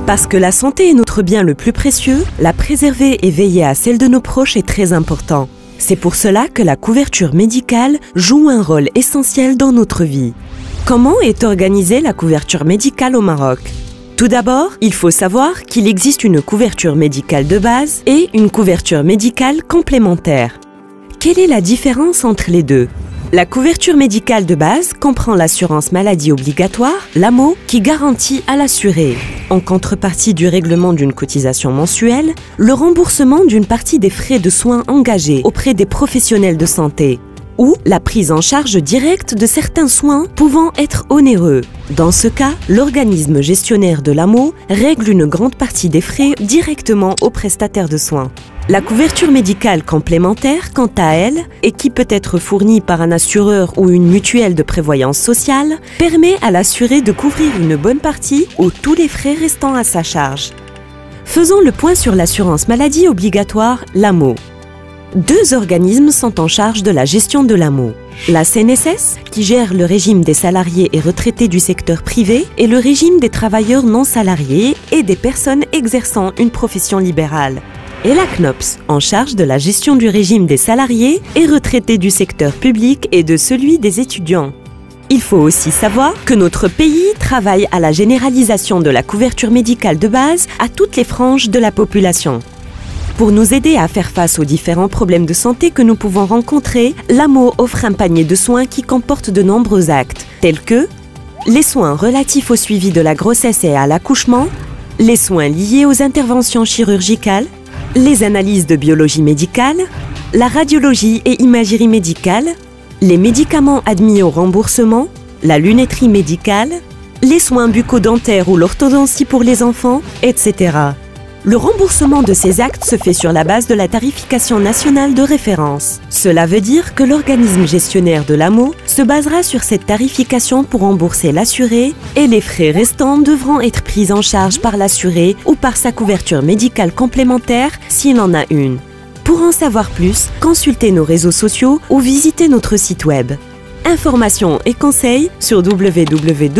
Parce que la santé est notre bien le plus précieux, la préserver et veiller à celle de nos proches est très important. C'est pour cela que la couverture médicale joue un rôle essentiel dans notre vie. Comment est organisée la couverture médicale au Maroc? Tout d'abord, il faut savoir qu'il existe une couverture médicale de base et une couverture médicale complémentaire. Quelle est la différence entre les deux? La couverture médicale de base comprend l'assurance maladie obligatoire, l'AMO, qui garantit à l'assuré, en contrepartie du règlement d'une cotisation mensuelle, le remboursement d'une partie des frais de soins engagés auprès des professionnels de santé, ou la prise en charge directe de certains soins pouvant être onéreux. Dans ce cas, l'organisme gestionnaire de l'AMO règle une grande partie des frais directement au prestataire de soins. La couverture médicale complémentaire, quant à elle, et qui peut être fournie par un assureur ou une mutuelle de prévoyance sociale, permet à l'assuré de couvrir une bonne partie ou tous les frais restant à sa charge. Faisons le point sur l'assurance maladie obligatoire, l'AMO. Deux organismes sont en charge de la gestion de l'AMO. La CNSS, qui gère le régime des salariés et retraités du secteur privé, et le régime des travailleurs non salariés et des personnes exerçant une profession libérale. Et la CNOPS, en charge de la gestion du régime des salariés et retraités du secteur public et de celui des étudiants. Il faut aussi savoir que notre pays travaille à la généralisation de la couverture médicale de base à toutes les franges de la population. Pour nous aider à faire face aux différents problèmes de santé que nous pouvons rencontrer, l'AMO offre un panier de soins qui comporte de nombreux actes, tels que les soins relatifs au suivi de la grossesse et à l'accouchement, les soins liés aux interventions chirurgicales, les analyses de biologie médicale, la radiologie et imagerie médicale, les médicaments admis au remboursement, la lunetterie médicale, les soins bucco-dentaires ou l'orthodontie pour les enfants, etc. Le remboursement de ces actes se fait sur la base de la tarification nationale de référence. Cela veut dire que l'organisme gestionnaire de l'AMO se basera sur cette tarification pour rembourser l'assuré et les frais restants devront être pris en charge par l'assuré ou par sa couverture médicale complémentaire s'il en a une. Pour en savoir plus, consultez nos réseaux sociaux ou visitez notre site web. Informations et conseils sur www.acaps.ma.